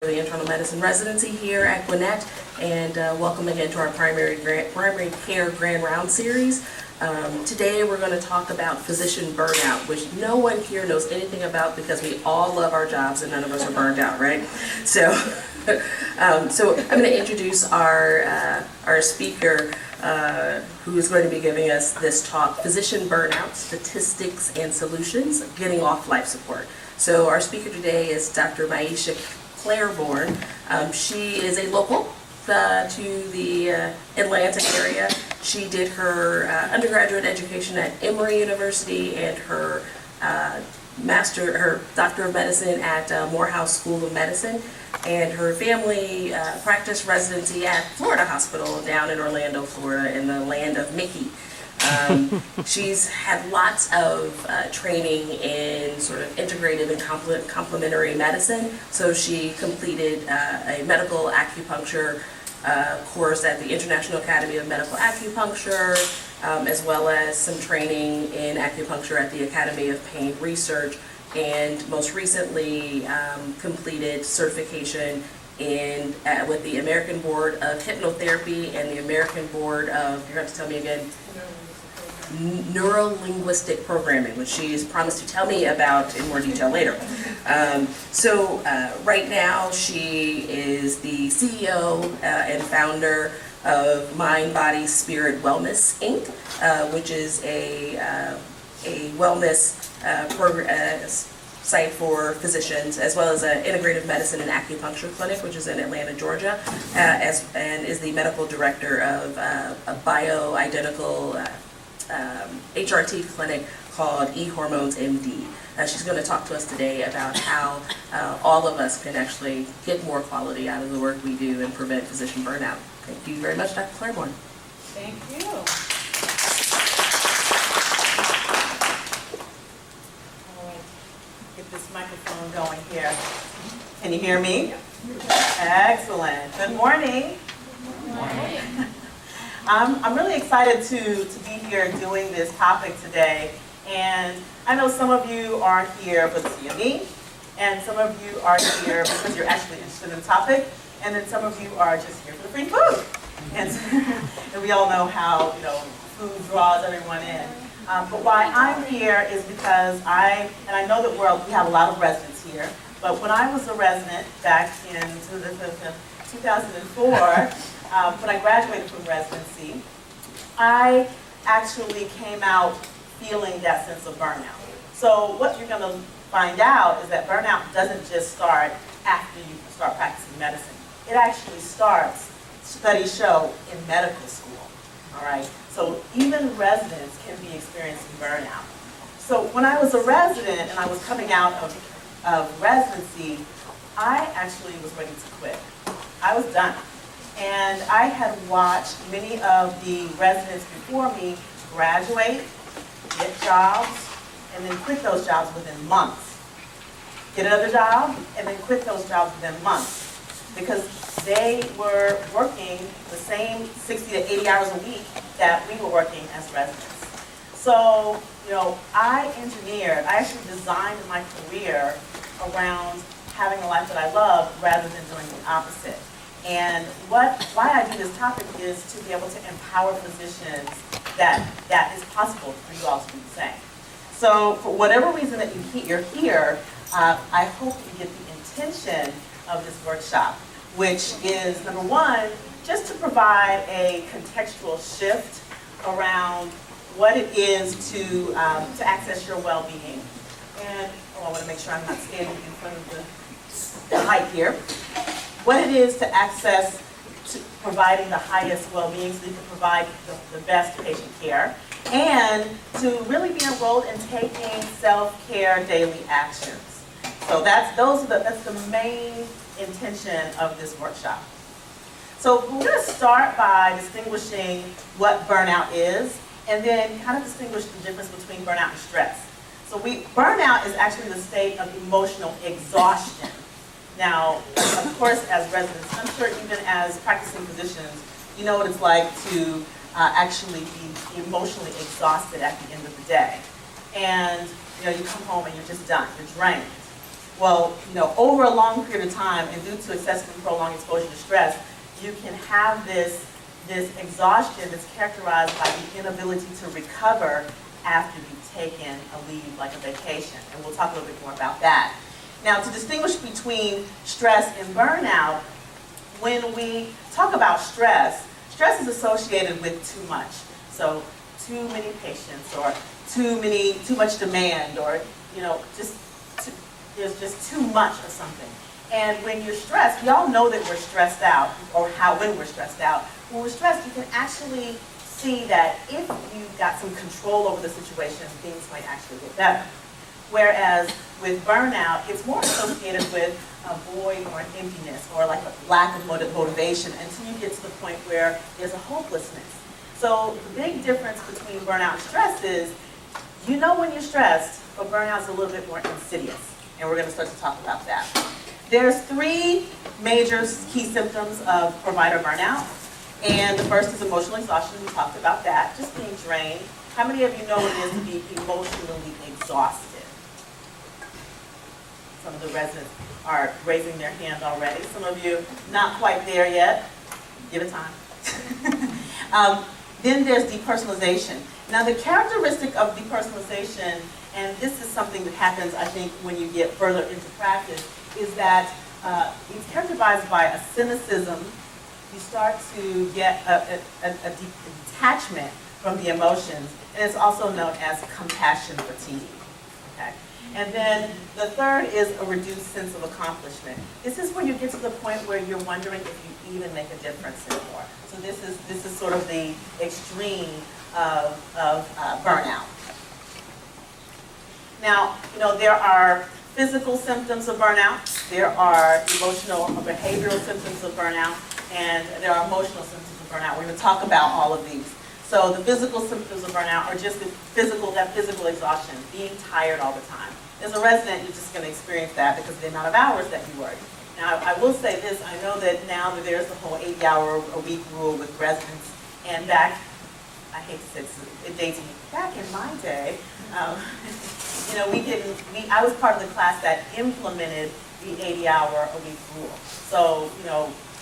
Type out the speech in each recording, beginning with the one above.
The internal medicine residency here at Gwinnett, and welcome again to our primary care grand round series. Today we're going to talk about physician burnout, which no one here knows anything about because we all love our jobs and none of us are burned out, right? So, I'm going to introduce our speaker who is going to be giving us this talk, Physician Burnout, Statistics and Solutions, Getting Off Life Support. So our speaker today is Dr. Maisha Claiborne. She is a local to the Atlanta area. She did her undergraduate education at Emory University and her Doctor of Medicine at Morehouse School of Medicine, and her family practice residency at Florida Hospital down in Orlando, Florida, in the land of Mickey. She's had lots of training in sort of integrative and complementary medicine. So she completed a medical acupuncture course at the International Academy of Medical Acupuncture, as well as some training in acupuncture at the Academy of Pain Research, and most recently completed certification with the American Board of Hypnotherapy and the American Board of, you're going to have to tell me again, Neuro-linguistic programming, which she's promised to tell me about in more detail later. Right now she is the CEO and founder of Mind, Body, Spirit Wellness, Inc., which is a wellness site for physicians, as well as an integrative medicine and acupuncture clinic, which is in Atlanta, Georgia, and is the medical director of a bioidentical HRT clinic called eHormones MD. She's going to talk to us today about how all of us can actually get more quality out of the work we do and prevent physician burnout. Thank you very much, Dr. Claiborne. Thank you. All right, get this microphone going here. Can you hear me? Excellent. Good morning. Good morning. I'm really excited to be here doing this topic today, and I know some of you are here for the CME, and some of you are here because you're actually interested in the topic, and then some of you are just here for the free food. And we all know how food draws everyone in. But why I'm here is because I know that we have a lot of residents here, but when I was a resident back in 2004, when I graduated from residency, I actually came out feeling that sense of burnout. So what you're going to find out is that burnout doesn't just start after you start practicing medicine. It actually starts, studies show, in medical school. All right. So even residents can be experiencing burnout. So when I was a resident and I was coming out of residency, I actually was ready to quit. I was done. And I had watched many of the residents before me graduate, get jobs, and then quit those jobs within months. Get another job, and then quit those jobs within months. Because they were working the same 60 to 80 hours a week that we were working as residents. So, I actually designed my career around having a life that I love rather than doing the opposite. And why I do this topic is to be able to empower physicians that is possible for you all to do the same. So for whatever reason that you're here, I hope you get the intention of this workshop, which is, number one, just to provide a contextual shift around what it is to access your well-being. And I want to make sure I'm not standing in front of the mic here. What it is to access to providing the highest well-being so you can provide the best patient care, and to really be enrolled in taking self-care daily actions. So that's the main intention of this workshop. So we're going to start by distinguishing what burnout is, and then kind of distinguish the difference between burnout and stress. So burnout is actually the state of emotional exhaustion. Now, of course, as residents, I'm sure even as practicing physicians, you know what it's like to actually be emotionally exhausted at the end of the day. And you come home and you're just done, you're drained. Well, over a long period of time and due to excessive and prolonged exposure to stress, you can have this exhaustion that's characterized by the inability to recover after you've taken a leave, like a vacation. And we'll talk a little bit more about that. Now, to distinguish between stress and burnout, when we talk about stress, stress is associated with too much. So too many patients, or too much demand, or there's just too much of something. And when you're stressed, we all know that we're stressed out, or when we're stressed out. When we're stressed, you can actually see that if you've got some control over the situation, things might actually get better. Whereas with burnout, it's more associated with a void or an emptiness, or like a lack of motivation, until you get to the point where there's a hopelessness. So the big difference between burnout and stress is, when you're stressed, but burnout's a little bit more insidious. And we're going to start to talk about that. There's 3 major key symptoms of provider burnout. And the first is emotional exhaustion. We talked about that, just being drained. How many of you know what it is to be emotionally exhausted? Some of the residents are raising their hand already. Some of you not quite there yet. Give it time. Then there's depersonalization. Now, the characteristic of depersonalization, and this is something that happens, I think, when you get further into practice, is that it's characterized by a cynicism. You start to get a detachment from the emotions, and it's also known as compassion fatigue. Okay? And then the third is a reduced sense of accomplishment. This is where you get to the point where you're wondering if you even make a difference anymore. So this is sort of the extreme of burnout. Now, there are physical symptoms of burnout, there are emotional or behavioral symptoms of burnout, and there are emotional symptoms of burnout. We're going to talk about all of these. So the physical symptoms of burnout are just that physical exhaustion, being tired all the time. As a resident, you're just going to experience that because of the amount of hours that you work. Now, I will say this, I know that now that there's the whole 80-hour-a-week rule with residents, and back, I hate to say this, it dates me, back in my day, I was part of the class that implemented the 80-hour-a-week rule. So,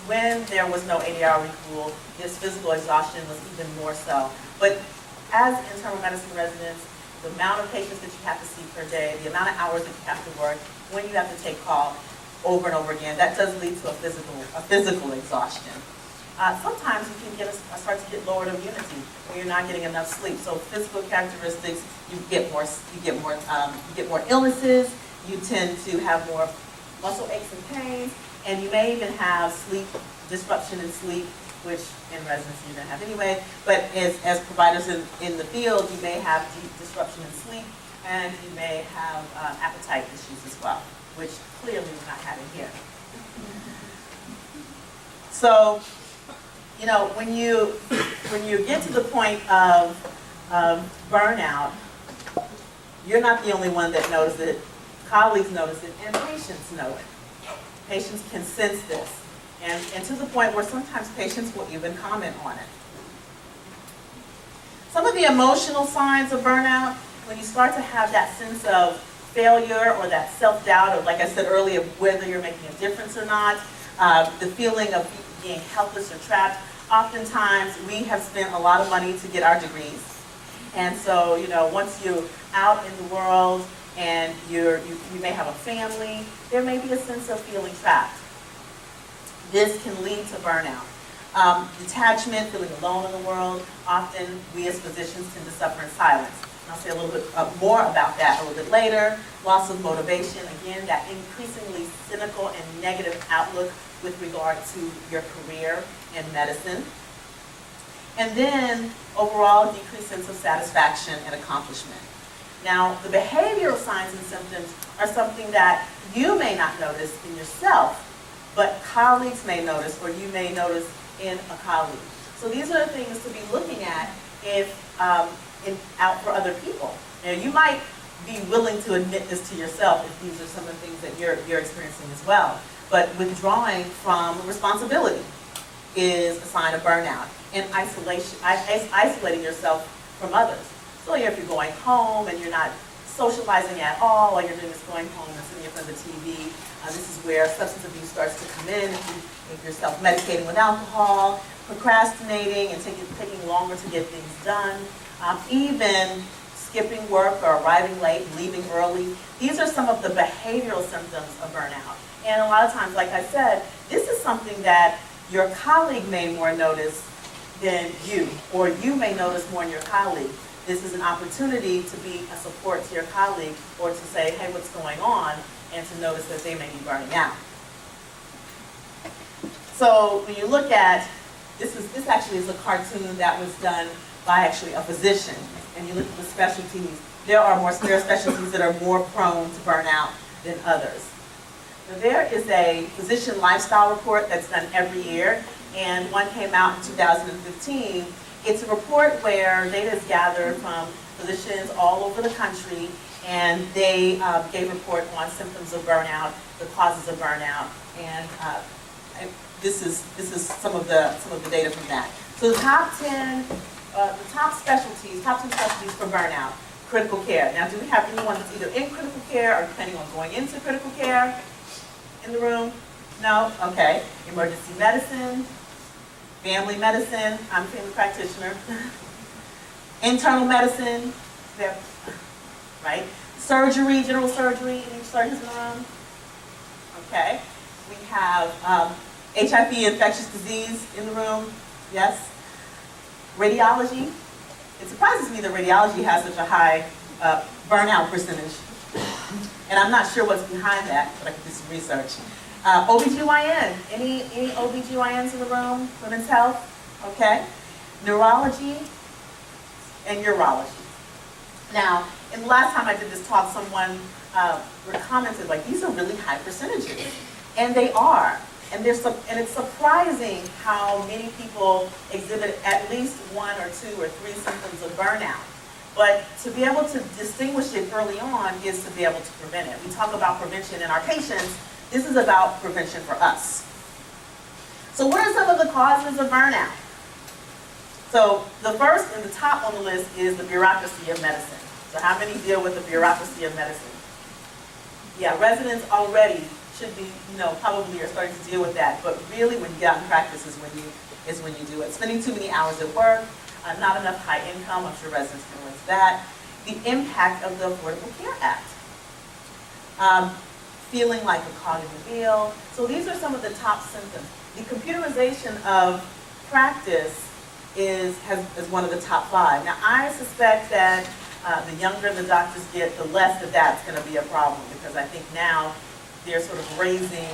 when there was no 80-hour-a-week rule, this physical exhaustion was even more so. But as internal medicine residents, the amount of patients that you have to see per day, the amount of hours that you have to work, when you have to take call over and over again, that does lead to a physical exhaustion. Sometimes you can start to get lowered immunity when you're not getting enough sleep. So physical characteristics, you get more illnesses. You tend to have more muscle aches and pains, and you may even have sleep disruption in sleep, which in residency you're going to have anyway. But as providers in the field, you may have deep disruption in sleep, and you may have appetite issues as well, which clearly we're not having here. So, when you get to the point of burnout, you're not the only one that notices it. Colleagues notice it, and patients know it. Patients can sense this, and to the point where sometimes patients will even comment on it. Some of the emotional signs of burnout, when you start to have that sense of failure or that self-doubt, or like I said earlier, whether you're making a difference or not, the feeling of being helpless or trapped. Oftentimes, we have spent a lot of money to get our degrees. And so, once you're out in the world and you may have a family, there may be a sense of feeling trapped. This can lead to burnout. Detachment, feeling alone in the world. Often, we as physicians tend to suffer in silence. And I'll say a little bit more about that a little bit later. Loss of motivation, again, that increasingly cynical and negative outlook with regard to your career in medicine. And then, overall, decreased sense of satisfaction and accomplishment. Now, the behavioral signs and symptoms are something that you may not notice in yourself, but colleagues may notice, or you may notice in a colleague. So these are the things to be looking at out for other people. Now, you might be willing to admit this to yourself if these are some of the things that you're experiencing as well. But withdrawing from responsibility is a sign of burnout. And isolating yourself from others. So if you're going home and you're not socializing at all you're doing is going home and sitting in front of the TV. This is where substance abuse starts to come in. If you're self-medicating with alcohol, procrastinating and taking longer to get things done, even skipping work or arriving late, leaving early. These are some of the behavioral symptoms of burnout. And a lot of times, like I said, this is something that your colleague may more notice than you, or you may notice more than your colleague. This is an opportunity to be a support to your colleague, or to say, hey, what's going on, and to notice that they may be burning out. So when you look at, this actually is a cartoon that was done by actually a physician, and you look at the specialties, there are specialties that are more prone to burnout than others. Now, there is a physician lifestyle report that's done every year, and one came out in 2015. It's a report where data is gathered from physicians all over the country, and they gave a report on symptoms of burnout, the causes of burnout, and this is some of the data from that. So the top 10 specialties for burnout: critical care. Now, do we have anyone that's either in critical care or planning on going into critical care in the room? No? Okay. Emergency medicine, family medicine, I'm a family practitioner. Internal medicine, right? Surgery, general surgery, any surgeons in the room? Okay. We have HIV, infectious disease in the room, yes. Radiology. It surprises me that radiology has such a high burnout percentage. And I'm not sure what's behind that, but I can do some research. OBGYN, any OBGYNs in the room? Women's health, okay. Neurology and urology. Now, in the last time I did this talk, someone commented, like, these are really high percentages. And they are. And it's surprising how many people exhibit at least 1 or 2 or 3 symptoms of burnout. But to be able to distinguish it early on is to be able to prevent it. We talk about prevention in our patients. This is about prevention for us. So what are some of the causes of burnout? So the first and the top on the list is the bureaucracy of medicine. So how many deal with the bureaucracy of medicine? Yeah, residents already should be, probably are starting to deal with that. But really, when you get out in practice is when you do it. Spending too many hours at work, not enough high income. I'm sure residents can relate to that. The impact of the Affordable Care Act. Feeling like a cog in the wheel. So these are some of the top symptoms. The computerization of practice is one of the top 5. Now, I suspect that the younger the doctors get, the less that's going to be a problem, because I think now they're sort of raising,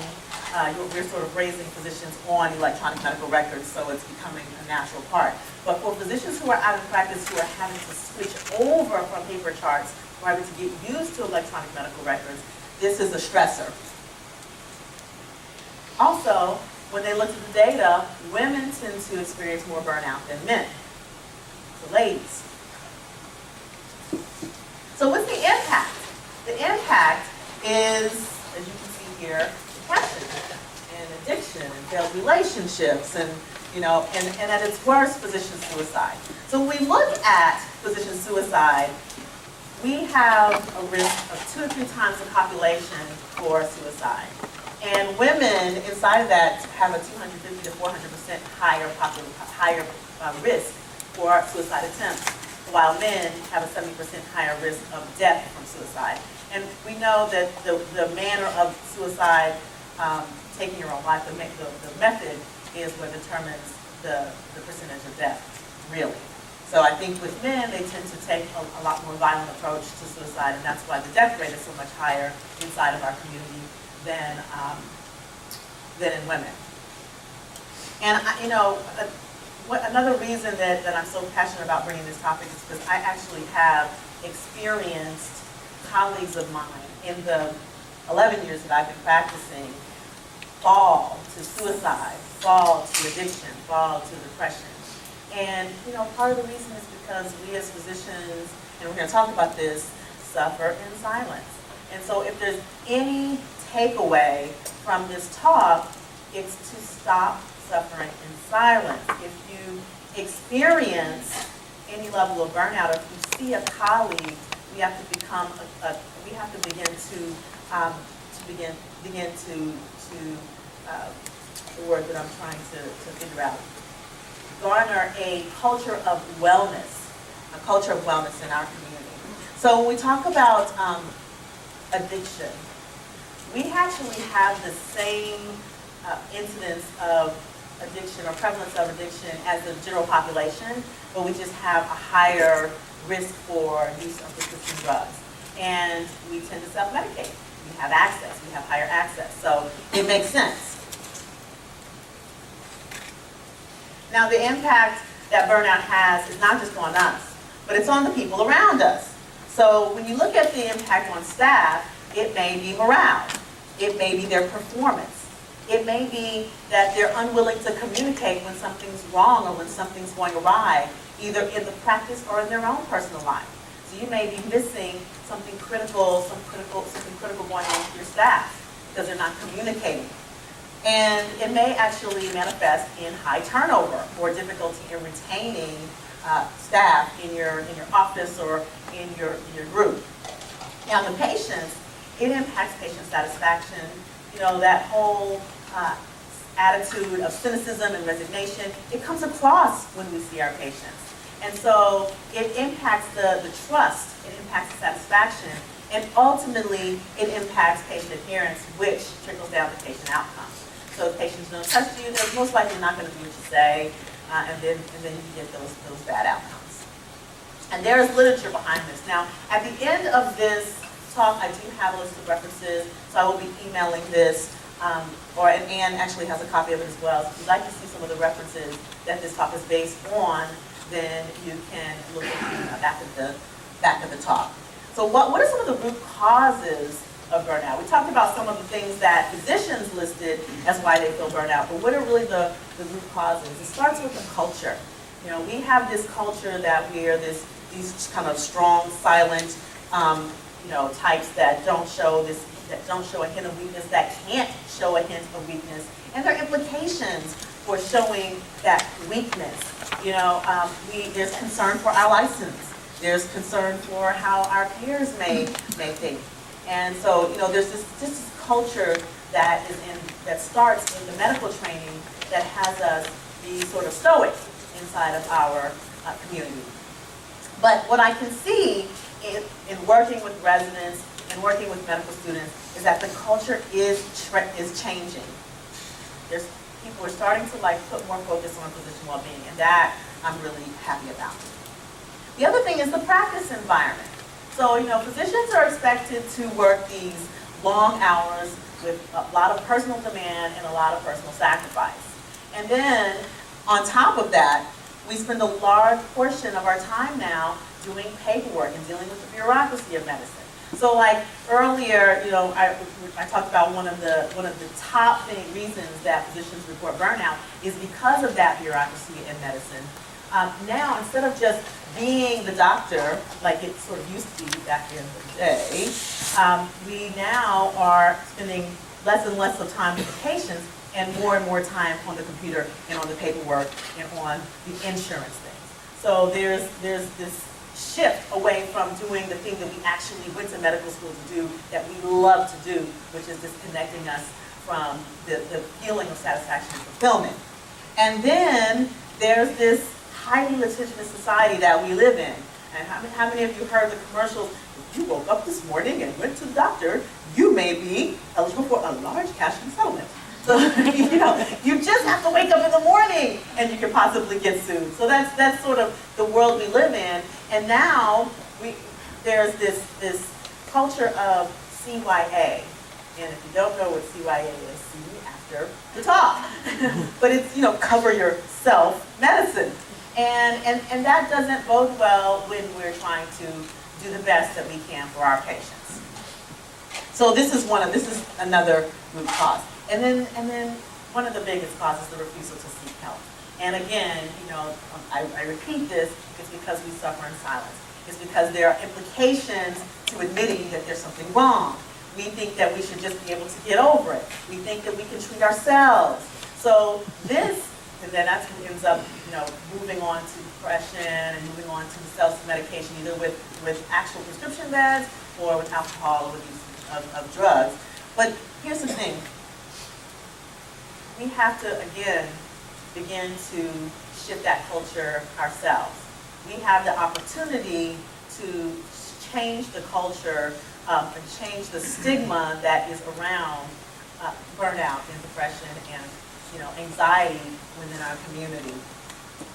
we're sort of raising physicians on electronic medical records, so it's becoming a natural part. But for physicians who are out of practice, who are having to switch over from paper charts, who are having to get used to electronic medical records, this is a stressor. Also, when they look at the data, women tend to experience more burnout than men. So ladies. So what's the impact? The impact is, as you can see here, depression and addiction and failed relationships and at its worst, physician suicide. So when we look at physician suicide, we have a risk of 2 to 3 times the population for suicide. And women inside of that have a 250 to 400% higher risk for suicide attempts, while men have a 70% higher risk of death from suicide. And we know that the manner of suicide, taking your own life, the method is what determines the percentage of death, really. So I think with men, they tend to take a lot more violent approach to suicide, and that's why the death rate is so much higher inside of our community than in women. And another reason that I'm so passionate about bringing this topic is because I actually have experienced colleagues of mine in the 11 years that I've been practicing fall to suicide, fall to addiction, fall to depression. And part of the reason is because we as physicians, and we're going to talk about this, suffer in silence. And so if there's any takeaway from this talk, it's to stop suffering in silence. If you experience any level of burnout, if you see a colleague, we have to become we have to begin to the word that I'm trying to figure out, garner a culture of wellness in our community. So when we talk about addiction, we actually have the same incidence of addiction or prevalence of addiction as the general population, but we just have a higher risk for use of prescription drugs. And we tend to self-medicate. We have access, we have higher access. So it makes sense. Now the impact that burnout has is not just on us, but it's on the people around us. So when you look at the impact on staff, it may be morale. It may be their performance. It may be that they're unwilling to communicate when something's wrong or when something's going awry, either in the practice or in their own personal life. So you may be missing something critical going on with your staff because they're not communicating. And it may actually manifest in high turnover or difficulty in retaining staff in your office or in your group. Now the patients, it impacts patient satisfaction. You know, that whole attitude of cynicism and resignation, it comes across when we see our patients. And so it impacts the trust, it impacts the satisfaction, and ultimately it impacts patient adherence, which trickles down to patient outcomes. So if patients don't trust you, they're most likely not going to do what you say, and then you get those bad outcomes. And there is literature behind this. Now, at the end of this talk, I do have a list of references, so I will be emailing this, and Anne actually has a copy of it as well. So if you'd like to see some of the references that this talk is based on, then you can look at the back of the talk. So what are some of the root causes of burnout? We talked about some of the things that physicians listed as why they feel burnout, but what are really the root causes? It starts with the culture. You know, we have this culture that we are these kind of strong, silent, types that don't show a hint of weakness, that can't show a hint of weakness, and there are implications for showing that weakness. There's concern for our license. There's concern for how our peers may think. And so, there's this culture that starts in the medical training that has us be sort of stoic inside of our community. But what I can see in working with residents and working with medical students is that the culture is changing. People are starting to put more focus on physician well-being, and that I'm really happy about. The other thing is the practice environment. So, physicians are expected to work these long hours with a lot of personal demand and a lot of personal sacrifice. And then, on top of that, we spend a large portion of our time now doing paperwork and dealing with the bureaucracy of medicine. So earlier, I talked about one of the top reasons that physicians report burnout is because of that bureaucracy in medicine. Now, instead of just being the doctor, like it sort of used to be back in the day, we now are spending less and less of time with the patients and more time on the computer and on the paperwork and on the insurance things. So there's this shift away from doing the thing that we actually went to medical school to do, that we love to do, which is disconnecting us from the feeling of satisfaction and fulfillment. And then there's this highly litigious society that we live in. And how many of you heard the commercials? If you woke up this morning and went to the doctor, you may be eligible for a large cash settlement. So, you just have to wake up in the morning and you can possibly get sued. So that's sort of the world we live in. And now there's this culture of CYA. And if you don't know what CYA is, see me after the talk. But it's, cover yourself medicine. And that doesn't bode well when we're trying to do the best that we can for our patients. So this is another root cause. And then one of the biggest causes is the refusal to seek help. And again, I repeat this, it's because we suffer in silence. It's because there are implications to admitting that there's something wrong. We think that we should just be able to get over it. We think that we can treat ourselves. So this And then that's who ends up, moving on to depression and moving on to self-medication, either with actual prescription meds or with alcohol or with use of drugs. But here's the thing. We have to, again, begin to shift that culture ourselves. We have the opportunity to change the culture and change the stigma that is around burnout and depression and anxiety within our community.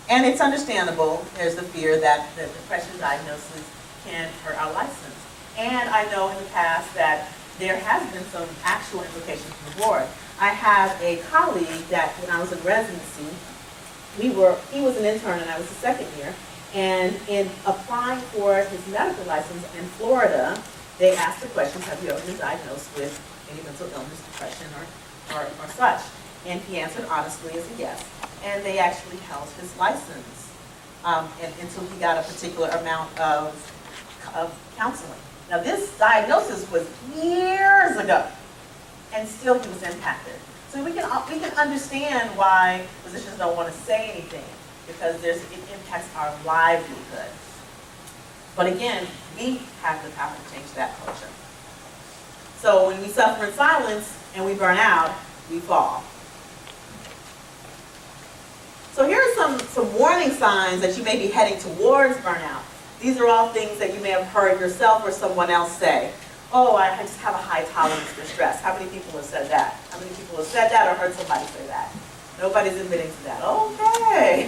And it's understandable. There's the fear that the depression diagnosis can hurt our license. And I know in the past that there has been some actual implications for the board. I have a colleague that when I was in residency, he was an intern and I was the second year, and in applying for his medical license in Florida, they asked the questions, have you ever been diagnosed with any mental illness, depression, or such? And he answered honestly as a yes. And they actually held his license until he got a particular amount of counseling. Now this diagnosis was years ago, and still he was impacted. So we can understand why physicians don't want to say anything, because it impacts our livelihood. But again, we have the power to change that culture. So when we suffer in silence and we burn out, we fall. So here are some warning signs that you may be heading towards burnout. These are all things that you may have heard yourself or someone else say. Oh, I just have a high tolerance for stress. How many people have said that? How many people have said that or heard somebody say that? Nobody's admitting to that. Okay.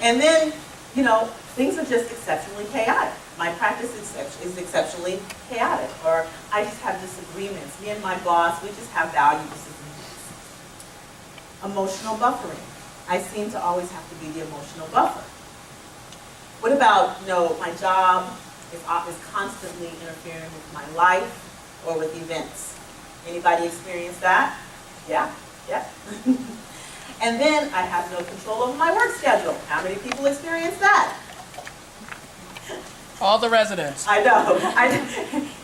And then, things are just exceptionally chaotic. My practice is exceptionally chaotic. Or I just have disagreements. Me and my boss, we just have value disagreements. Emotional buffering. I seem to always have to be the emotional buffer. What about, my job is constantly interfering with my life or with events? Anybody experience that? Yeah. And then I have no control over my work schedule. How many people experience that? All the residents. I know.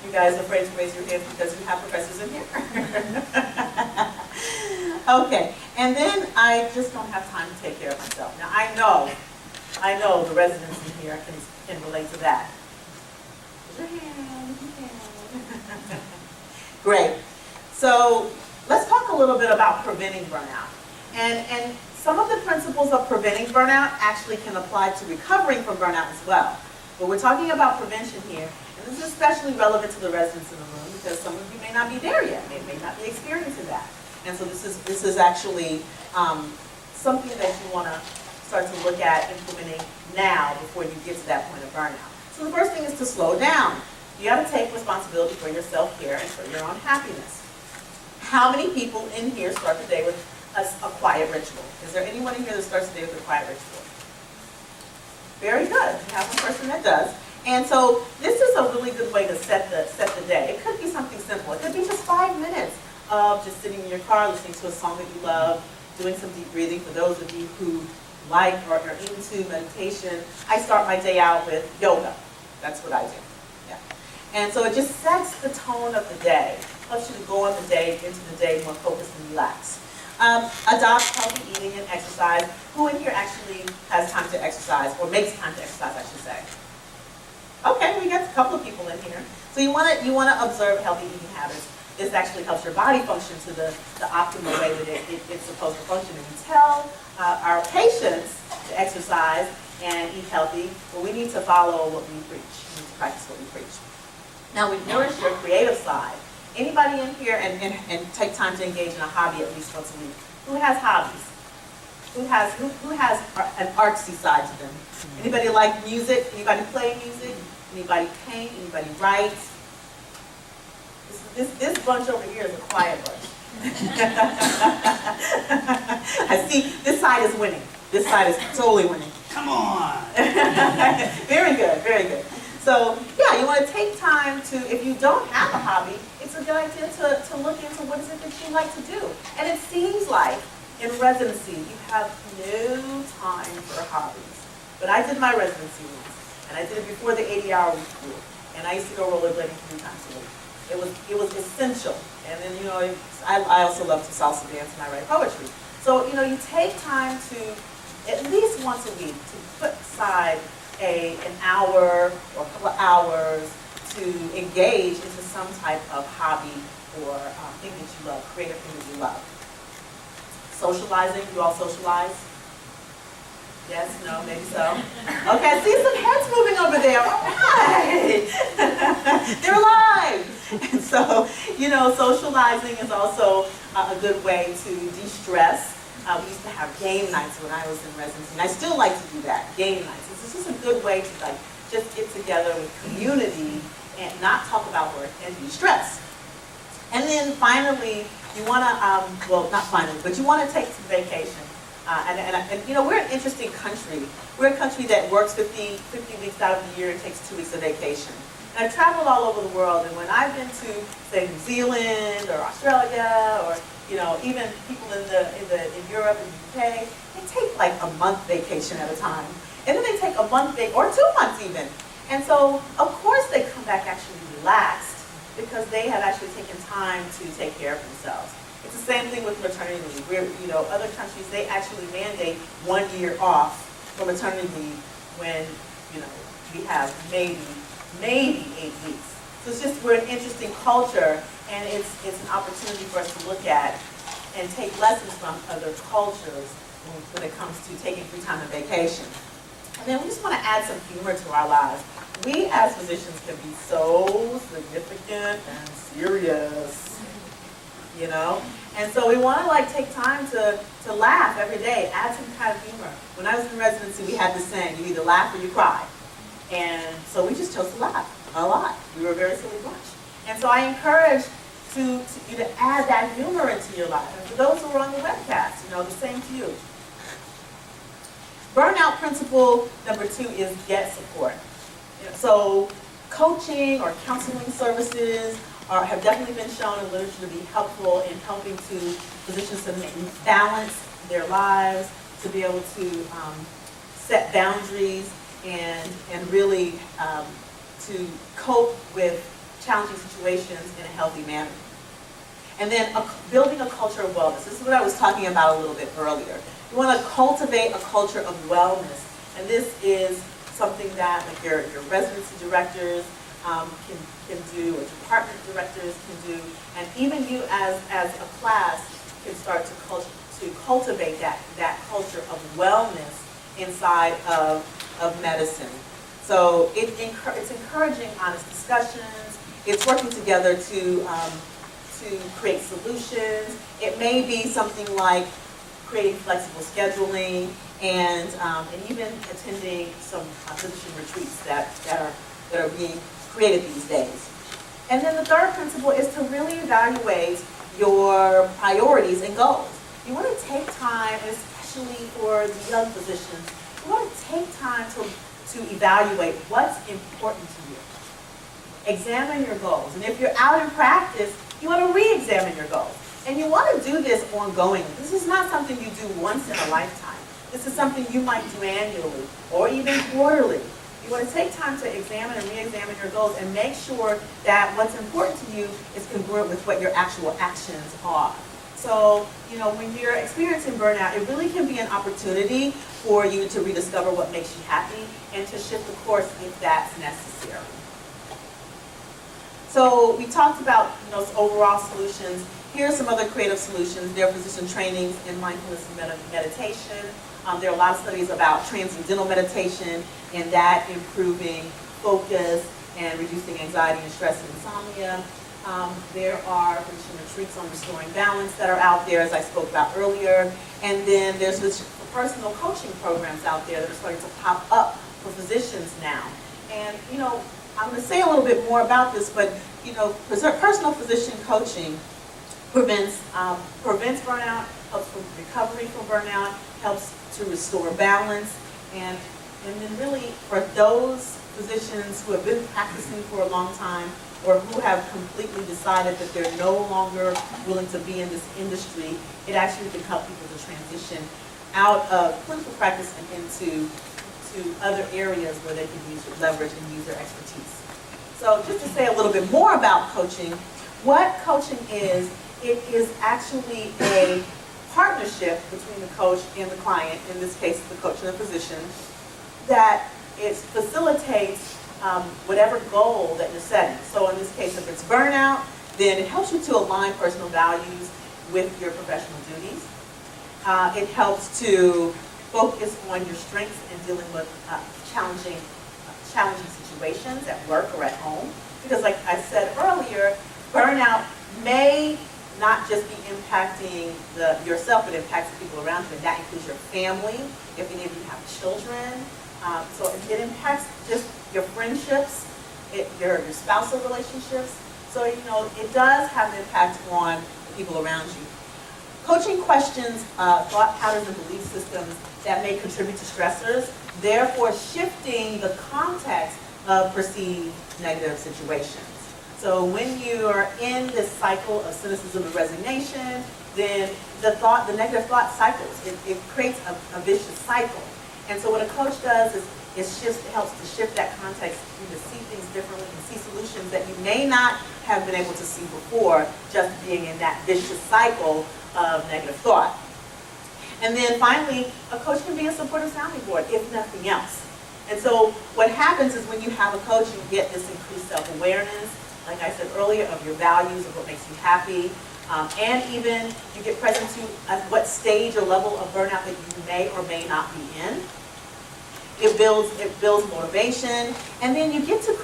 You guys are afraid to raise your hands because we have professors in here. Okay, and then I just don't have time to take care of myself. Now I know the residents in here can relate to that. Raise your hand, you can. Great. So let's talk a little bit about preventing burnout. And some of the principles of preventing burnout actually can apply to recovering from burnout as well. But we're talking about prevention here, and this is especially relevant to the residents in the room because some of you may not be there yet, may not be experiencing that. And so this is actually something that you want to start to look at implementing now before you get to that point of burnout. So the first thing is to slow down. You got to take responsibility for your self-care and for your own happiness. How many people in here start the day with a quiet ritual? Is there anyone in here that starts the day with a quiet ritual? Very good. You have one person that does. And so this is a really good way to set the day. It could be something simple. It could be just 5 minutes of just sitting in your car listening to a song that you love, doing some deep breathing. For those of you who like or are into meditation, I start my day out with yoga. That's what I do. Yeah. And so it just sets the tone of the day. Helps you to go into the day more focused and relaxed. Adopt healthy eating and exercise. Who in here actually has time to exercise, or makes time to exercise, I should say? Okay, we got a couple of people in here. So you want to observe healthy eating habits. This actually helps your body function to the optimal way that it's supposed to function. And we tell our patients to exercise and eat healthy, but we need to follow what we preach. We need to practice what we preach. Now we nourish your creative side. Anybody in here and take time to engage in a hobby at least once a week? Who has hobbies? Who has an artsy side to them? Anybody like music? Anybody play music? Anybody paint? Anybody write? This bunch over here is a quiet bunch. I see this side is winning. This side is totally winning. Come on! Very good, very good. So yeah, you want to take time to, if you don't have a hobby, it's a good idea to look into what is it that you like to do. And it seems like in residency, you have no time for hobbies. But I did my residency once, and I did it before the 80-hour week rule. And I used to go rollerblading 3 times a week. it was essential. And then, you know, I also love to salsa dance and I write poetry. So, you know, you take time to, at least once a week, to put aside an hour or a couple of hours to engage into some type of hobby or thing that you love, creative thing that you love. Socializing, you all socialize? Yes, no, maybe so. Okay, I see some heads moving over there. All right. They're alive. And so, you know, socializing is also a good way to de-stress. We used to have game nights when I was in residency, and I still like to do that, game nights. It's just a good way to like just get together with community and not talk about work and de-stress. And then finally, you want to, well, not finally, but you want to take some vacation. And you know, we're an interesting country. We're a country that works 50 weeks out of the year and takes 2 weeks of vacation. And I've traveled all over the world, and when I've been to, say, New Zealand or Australia, or you know, even people in Europe and the UK, they take like a month vacation at a time, and then they take a month or 2 months even. And so, of course, they come back actually relaxed because they have actually taken time to take care of themselves. It's the same thing with maternity leave. Where, you know, other countries, they actually mandate 1 year off for maternity leave when, you know, we have maybe 8 weeks. So it's just, we're an interesting culture, and it's an opportunity for us to look at and take lessons from other cultures when it comes to taking free time and vacation. And then we just want to add some humor to our lives. We as physicians can be so significant and serious, you know? And so we want to like take time to laugh every day, add some kind of humor. When I was in residency, we had this saying, you either laugh or you cry. And so we just chose to laugh a lot. We were a very silly bunch. And so I encourage you to add that humor into your life. And for those who are on the webcast, you know, the same to you. Burnout principle number 2 is get support. You know, so coaching or counseling services have definitely been shown in literature to be helpful in helping to physicians to balance their lives, to be able to set boundaries, and really to cope with challenging situations in a healthy manner. And then building a culture of wellness. This is what I was talking about a little bit earlier. You want to cultivate a culture of wellness. And this is something that like your residency directors can do, or department directors can do, and even you as a class can start to cultivate that culture of wellness inside of medicine. So it's encouraging honest discussions. It's working together to create solutions. It may be something like creating flexible scheduling and even attending some physician retreats that are being created these days. And then the third principle is to really evaluate your priorities and goals. You want to take time, and especially for the young physicians, you want to take time to evaluate what's important to you. Examine your goals. And if you're out in practice, you want to re-examine your goals. And you want to do this ongoing. This is not something you do once in a lifetime. This is something you might do annually or even quarterly. You want to take time to examine and re-examine your goals and make sure that what's important to you is congruent with what your actual actions are. So, you know, when you're experiencing burnout, it really can be an opportunity for you to rediscover what makes you happy and to shift the course if that's necessary. So we talked about, you know, overall solutions. Here are some other creative solutions. There are physician trainings in mindfulness and meditation. There are a lot of studies about transcendental meditation and that improving focus and reducing anxiety and stress and insomnia. There are physician retreats on restoring balance that are out there, as I spoke about earlier. And then there's personal coaching programs out there that are starting to pop up for physicians now. And, you know, I'm going to say a little bit more about this, but, you know, personal physician coaching prevents burnout, helps with recovery from burnout, helps to restore balance, and then really for those physicians who have been practicing for a long time or who have completely decided that they're no longer willing to be in this industry, it actually can help people to transition out of clinical practice and into other areas where they can leverage and use their expertise. So just to say a little bit more about coaching, what coaching is, it is actually a partnership between the coach and the client, in this case the coach and the physician, that it facilitates whatever goal that you're setting. So in this case, if it's burnout, then it helps you to align personal values with your professional duties. It helps to focus on your strengths in dealing with challenging situations at work or at home. Because like I said earlier, burnout may not just be impacting yourself, but impacts the people around you, and that includes your family, if any of you have children. So it impacts just your friendships, your spousal relationships. So, you know, it does have an impact on the people around you. Coaching questions thought patterns and belief systems that may contribute to stressors, therefore shifting the context of perceived negative situations. So when you are in this cycle of cynicism and resignation, then the negative thought cycles. It creates a vicious cycle. And so what a coach does is it helps to shift that context, you to see things differently and see solutions that you may not have been able to see before, just being in that vicious cycle of negative thought. And then finally, a coach can be a supportive sounding board, if nothing else. And so what happens is when you have a coach, you get this increased self-awareness, like I said earlier, of your values, of what makes you happy, and even you get present to what stage or level of burnout that you may or may not be in. It builds motivation, and then you get to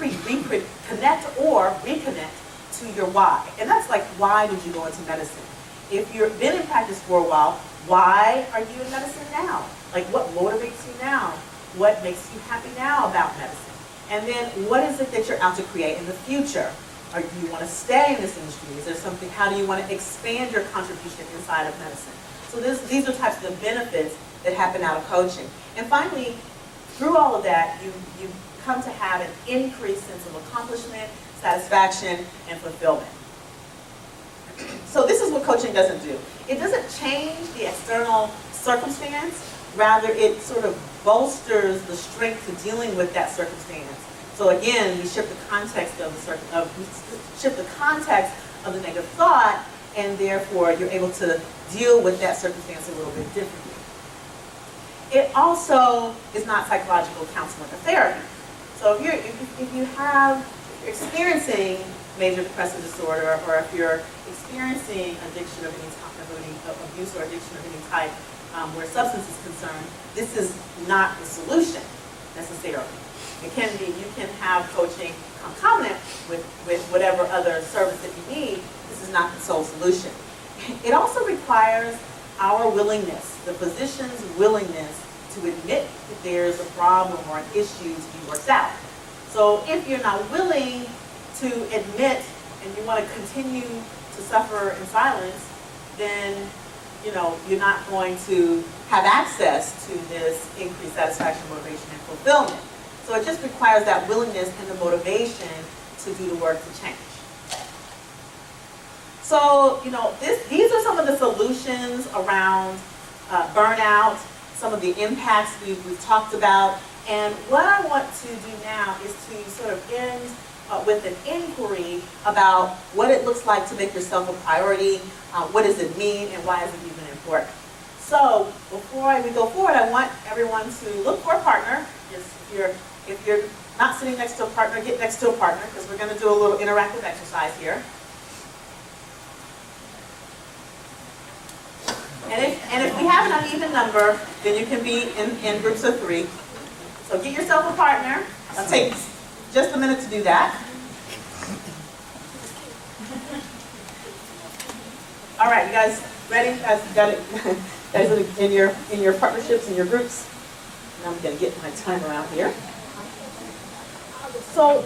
connect or reconnect to your why. And that's like, why did you go into medicine? If you've been in practice for a while, why are you in medicine now? Like, what motivates you now? What makes you happy now about medicine? And then what is it that you're out to create in the future? Or do you want to stay in this industry? Is there something, how do you want to expand your contribution inside of medicine? So these are types of benefits that happen out of coaching. And finally, through all of that, you come to have an increased sense of accomplishment, satisfaction, and fulfillment. So this is what coaching doesn't do. It doesn't change the external circumstance, rather it sort of bolsters the strength to dealing with that circumstance. So again, we shift the context of the negative thought, and therefore you're able to deal with that circumstance a little bit differently. It also is not psychological counseling or therapy. So if you're experiencing major depressive disorder, or if you're experiencing addiction of any type, abuse or addiction of any type, where substance is concerned, this is not the solution necessarily. It can be, you can have coaching concomitant with whatever other service that you need. This is not the sole solution. It also requires our willingness, the physician's willingness, to admit that there's a problem or an issue to be worked out. So if you're not willing to admit and you want to continue to suffer in silence, then you're not going to have access to this increased satisfaction, motivation, and fulfillment. So it just requires that willingness and the motivation to do the work to change. So, these are some of the solutions around burnout, some of the impacts we've talked about. And what I want to do now is to sort of end with an inquiry about what it looks like to make yourself a priority, what does it mean, and why is it even important. So before we go forward, I want everyone to look for a partner. If you're not sitting next to a partner, get next to a partner, because we're going to do a little interactive exercise here. And if we have an uneven number, then you can be in groups of 3. So get yourself a partner. It'll take just a minute to do that. All right, you guys ready? You guys got it? Guys in your partnerships and your groups. And I'm going to get my timer out here. So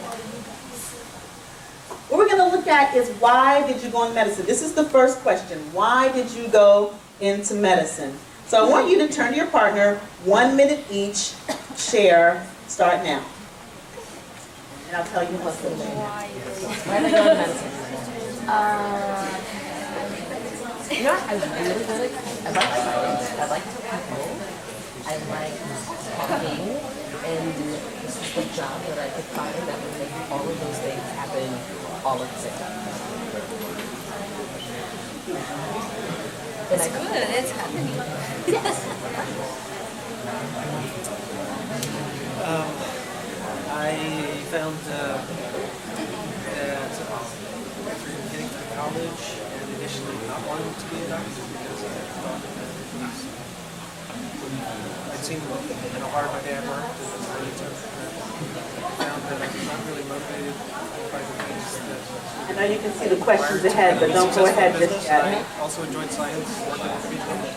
what we're going to look at is, why did you go into medicine? This is the first question. Why did you go into medicine? So I want you to turn to your partner, 1 minute each, share, start now. And I'll tell you what's the name. Why did I go to medicine? I was really good. I like science. I like people. I like talking. And this is the job that I could find that would make all of those things happen all at the same time. It's good, it's happening. Yes. I found that after getting to college and initially not wanting to be a doctor because I thought that I'd seen how hard my dad worked and I found that I was not really motivated by the things that I know you can see the questions ahead, but don't go ahead just yet. I also enjoyed science, working with people, and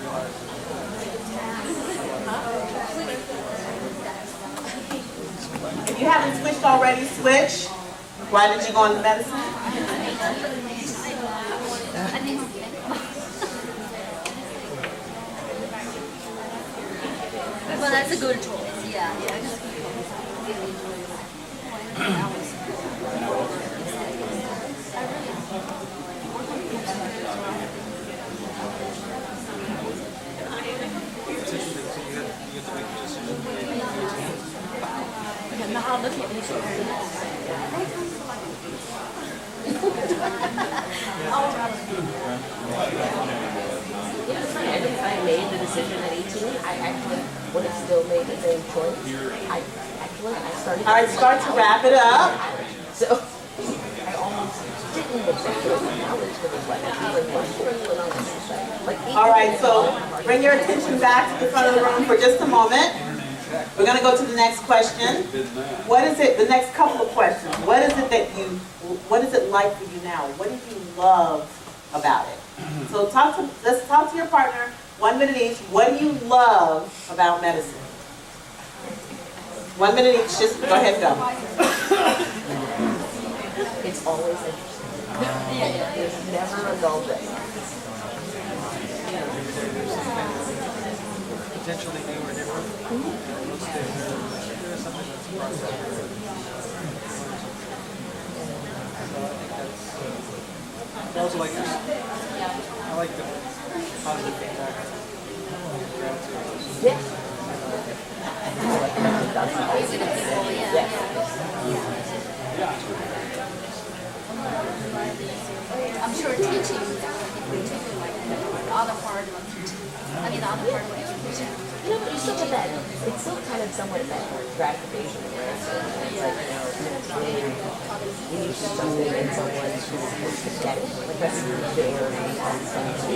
realized If you haven't switched already, switch. Why did you go into medicine? Well, that's a good choice, yeah. Now look at me. Every time I made the decision at 18, I actually would have still made the same choice. I started. All right, start to wrap it up. So I almost didn't exactly acknowledge the reflection. All right, so bring your attention back to the front of the room for just a moment. We're going to go to the next question. What is it, the next couple of questions, what is it like for you now? What do you love about it? So let's talk to your partner, 1 minute each. What do you love about medicine? 1 minute each, just go ahead and go. It's always interesting. There's never a dull day. potentially new or different. Most days there's something that's surprising. I also like this. I like the positive feedback. Gratitude. Yes. I'm sure teaching, the other part of teaching. I mean, the other part of education. You know, but you still get that, it's still kind of somewhat that gratification where it's like, when you see something in someone who's pathetic, like that's there and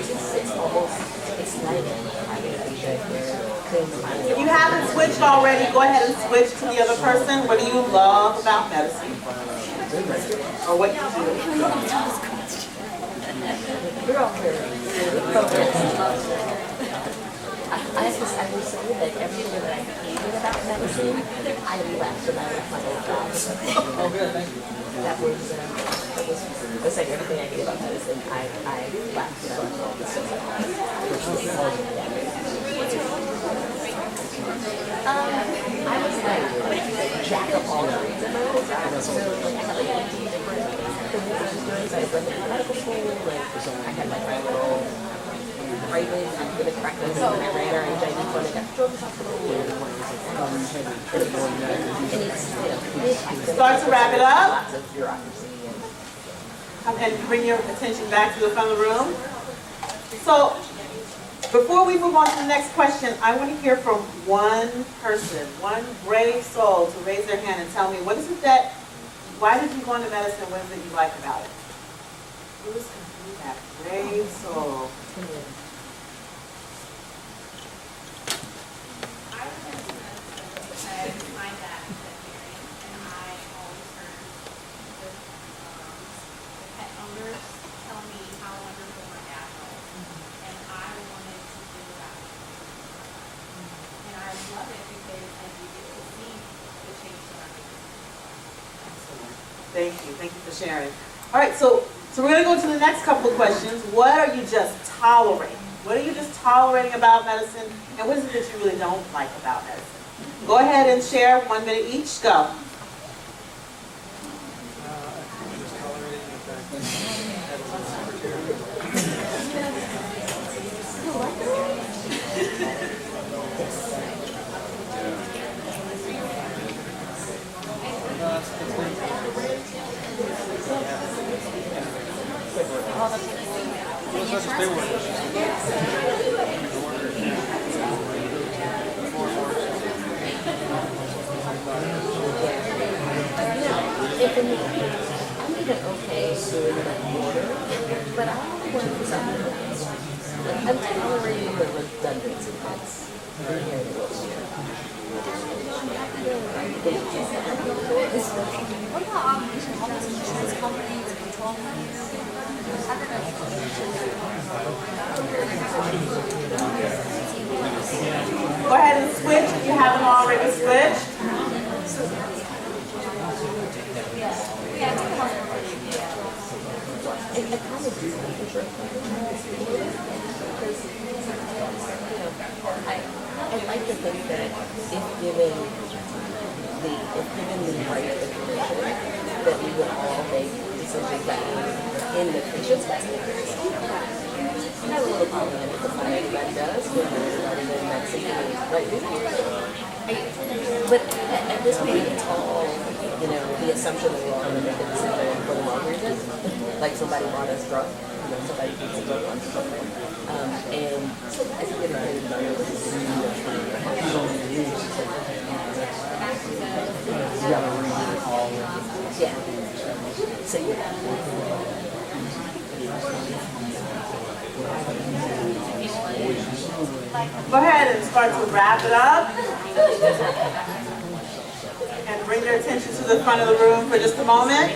it's almost exciting having a patient where If you haven't switched already, go ahead and switch to the other person. What do you love about medicine? Or what you do? We're all very I will say that every year that I hated about medicine, I left and I left my old job. Oh, good, thank you. That was like everything I hated about medicine, I left and I left all this stuff. I was like jack of all trades in my old job. So like I had like 18 different things I was doing. So I went to medical school, like I had like my little private academic practice, and I ran our HIV clinic at the Children's Hospital. And it's, Start to wrap it up. Lots of bureaucracy. And bring your attention back to the front of the room. So, before we move on to the next question, I want to hear from one person, one brave soul to raise their hand and tell me, what is it that, why did you go into medicine, what is it you like about it? Who's going to be that brave soul? My dad is veterinarian, and I always heard the pet owners tell me how wonderful my dad was, and I wanted to do that. And I love it because as you get to see the change in our business. Thank you for sharing. All right, so we're going to go to the next couple of questions. What are you just tolerating? What are you just tolerating about medicine, and what is it that you really don't like about medicine? Go ahead and share, 1 minute each, go. I'm just tolerating the fact that I have a secretary. They were. If I'm even okay doing that order, but I want to work for something else. Like, I'm tolerating the redundancy that's inherent in what's here. What about automation, all these insurance companies, control companies? I don't know. Go ahead and switch if you haven't already switched. Yeah, take a look. I kind of do like insurance companies because, you know, I like to think that if given the right information, that we would all make decisions that in the patient's best interest. I have a little problem with the society that does, but rather than that simply right but at this point, it's all, you know, the assumption that we're all going to make a decision for the wrong reason. Like somebody bought us drug, you know, somebody needs to go on something. And I think it is very yeah. So Go ahead and start to wrap it up. And bring your attention to the front of the room for just a moment.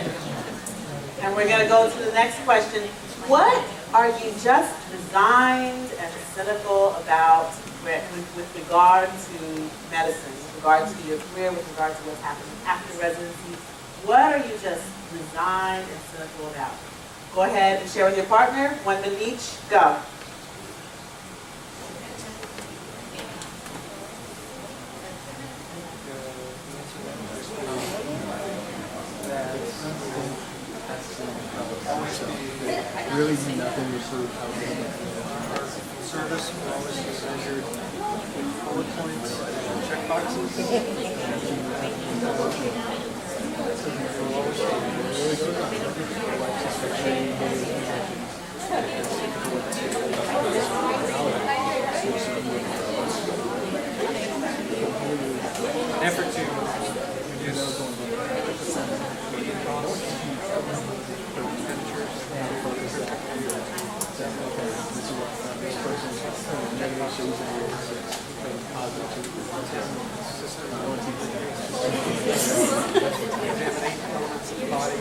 And we're going to go to the next question. What are you just resigned and cynical about with regard to medicine, with regard to your career, with regard to what's happening after residency? What are you just resigned and cynical about? Go ahead and share with your partner. 1 minute each. Go. Really do nothing to prove how good our service will always be measured with bullet points and check boxes. We'll always be really good. An effort to reduce costs for expenditures and focus examinate elements of the body,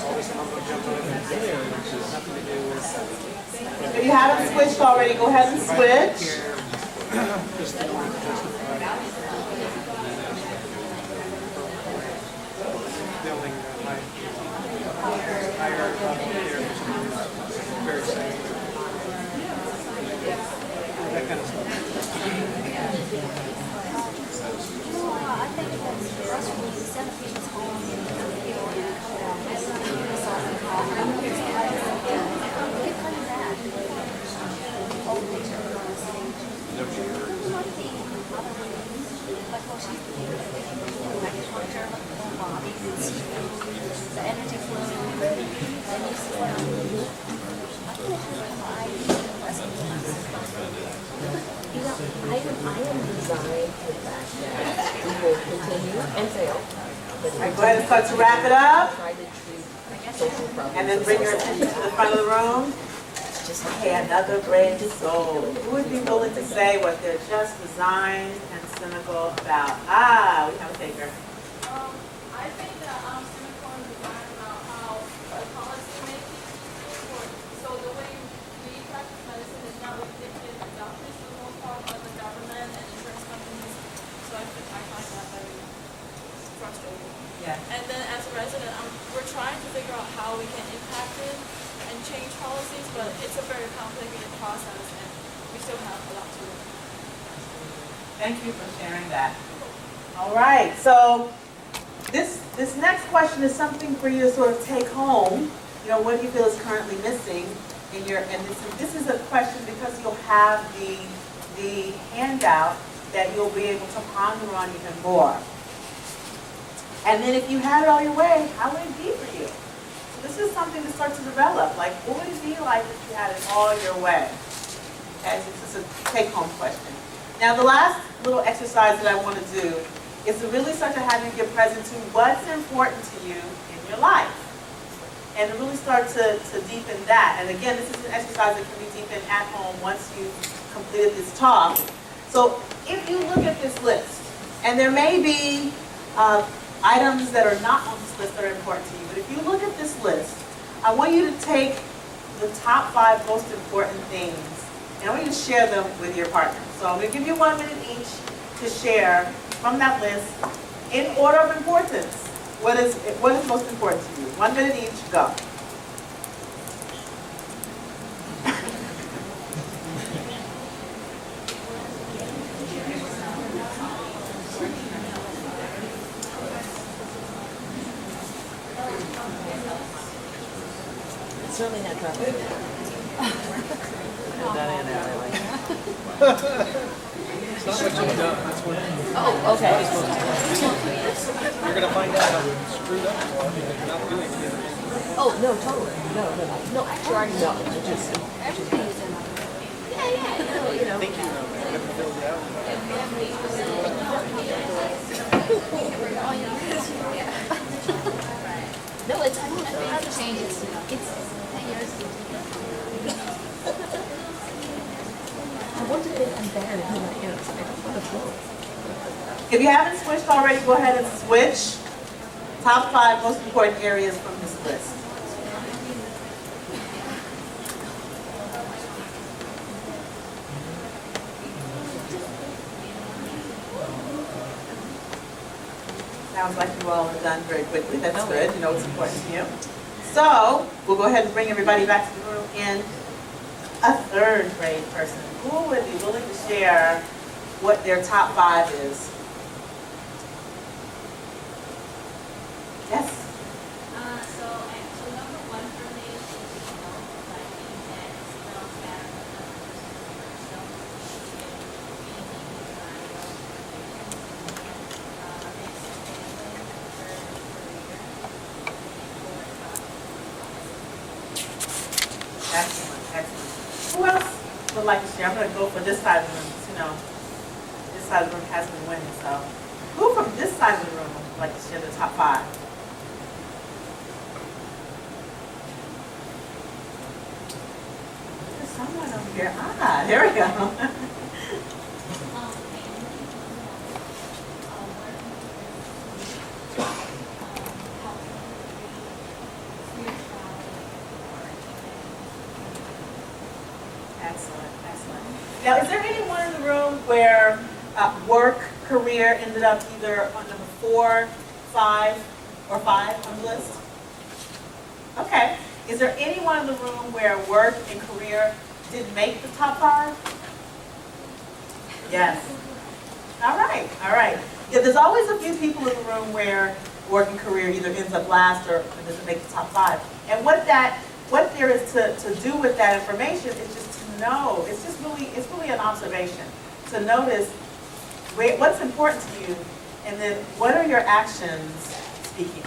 all this mumbo jumbo which has nothing to do with If you haven't switched already, go ahead and switch. just the order to justify building higher care very safe. That kind of stuff. I think that's for us, when we send patients home, you know, as a solving problem, we get coming back. Old patient on the stage. Like the other ladies, like, well, she's acupuncture, like the whole body, the energy flow, and you see what I feel You know, I am designed for the fact that we will continue and fail. But All right, go ahead and start to wrap it up. try to treat social problems. And then bring your attention to the front of the room. Okay, another brave soul. Who would be willing to say what they're just resigned and cynical about? Ah, we have a taker. I think that I'm cynical and resigned about how the policy making so the way we practice medicine is not really dictated by doctors for the most part, but the government and insurance companies. So I find that very frustrating. Yeah. And then as a resident, we're trying to figure out how we can impact it and change policies, but it's a very complicated process and we still have a lot to do. Thank you for sharing that. All right, so this next question is something for you to sort of take home. You know, what do you feel is currently missing in your, and this is a question because you'll have the handout that you'll be able to ponder on even more. And then if you had it all your way, how would it be for you? So this is something to start to develop. Like, what would it be like if you had it all your way? Okay, so this is a take-home question. Now, the last little exercise that I want to do is to really start to have you get present to what's important to you in your life. And to really start to deepen that. And again, this is an exercise that can be deepened at home once you've completed this talk. So if you look at this list, and there may be items that are not on this list that are important to you, but if you look at this list, I want you to take the top 5 most important things, and I want you to share them with your partner. So I'm going to give you 1 minute each to share from that list in order of importance. What is most important to you? 1 minute each, go. It's certainly not trouble. It's not what you've done, that's what Oh, okay. you're gonna find out how screwed up you are because you're not doing it. Oh, no, totally. No, actually, I already know. It's just, you know. Think you know, you haven't filled it out. No, it's cool. Other changes, it's 10 years. I want to think I'm better than anybody else. I don't want to float. If you haven't switched already, go ahead and switch. Top 5 most important areas from this list. Sounds like you all are done very quickly. That's good. You know what's important to you. So we'll go ahead and bring everybody back to the room in a 3rd grade person. Who would be willing to share what their top 5 is? Yes. So number 1 for me is health. I think that spells out Excellent, excellent. Who else would like to share? I'm going to go for this side of the room. You know, this side of the room has been winning. So, who from this side of the room would like to share the top 5? There's someone over here. Ah, there we go. Excellent, excellent. Now, is there anyone in the room where work, career ended up either on number 4, 5, or 5 on the list? Okay. Is there anyone in the room where work and career didn't make the top 5? Yes. All right, all right. Yeah, there's always a few people in the room where work and career either ends up last or doesn't make the top 5. And what there is to do with that information is just to know. It's really an observation to notice what's important to you, and then what are your actions speaking.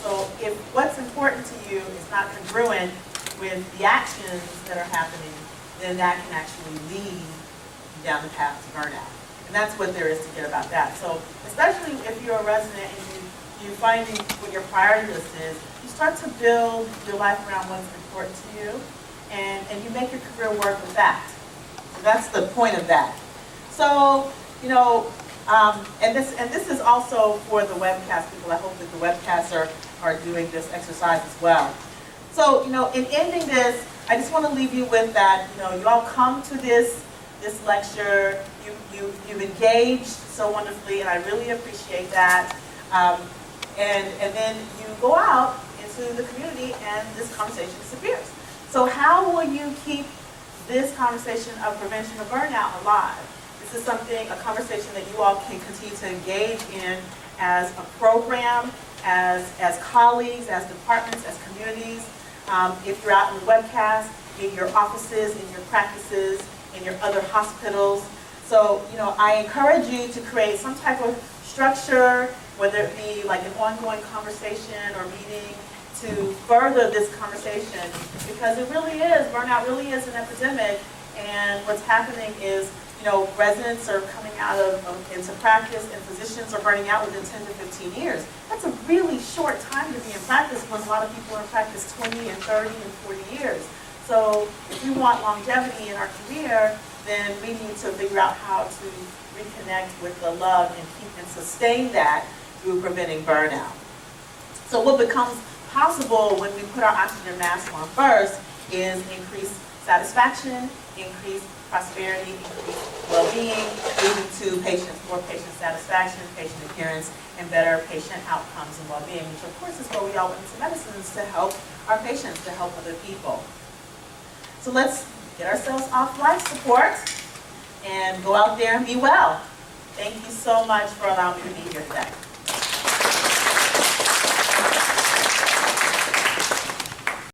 So if what's important to you is not congruent with the actions that are happening, then that can actually lead you down the path to burnout. And that's what there is to get about that. So especially if you're a resident and you're finding what your priority list is, you start to build your life around what's important to you, and you make your career work with that. So that's the point of that. So, you know, and this is also for the webcast people. I hope that the webcasts are doing this exercise as well. So, you know, in ending this, I just want to leave you with that. You know, you all come to this lecture. You've engaged so wonderfully, and I really appreciate that. And then you go out into the community, and this conversation disappears. So how will you keep this conversation of prevention of burnout alive? This is a conversation that you all can continue to engage in as a program, as colleagues, as departments, as communities. If you're out in the webcast, in your offices, in your practices, in your other hospitals. So, you know, I encourage you to create some type of structure, whether it be like an ongoing conversation or meeting, to further this conversation, because it really is, burnout really is an epidemic, and what's happening is, residents are coming out into practice, and physicians are burning out within 10 to 15 years. That's a really short time to be in practice, when a lot of people are in practice 20 and 30 and 40 years. So if we want longevity in our career, then we need to figure out how to reconnect with the love and keep and sustain that through preventing burnout. So what becomes possible when we put our oxygen mask on first is increased satisfaction, increased prosperity, increased well-being, leading to more patient satisfaction, patient adherence, and better patient outcomes and well-being, which of course is where we all went into medicine, is to help our patients, to help other people. So let's get ourselves off life support and go out there and be well. Thank you so much for allowing me to be here today.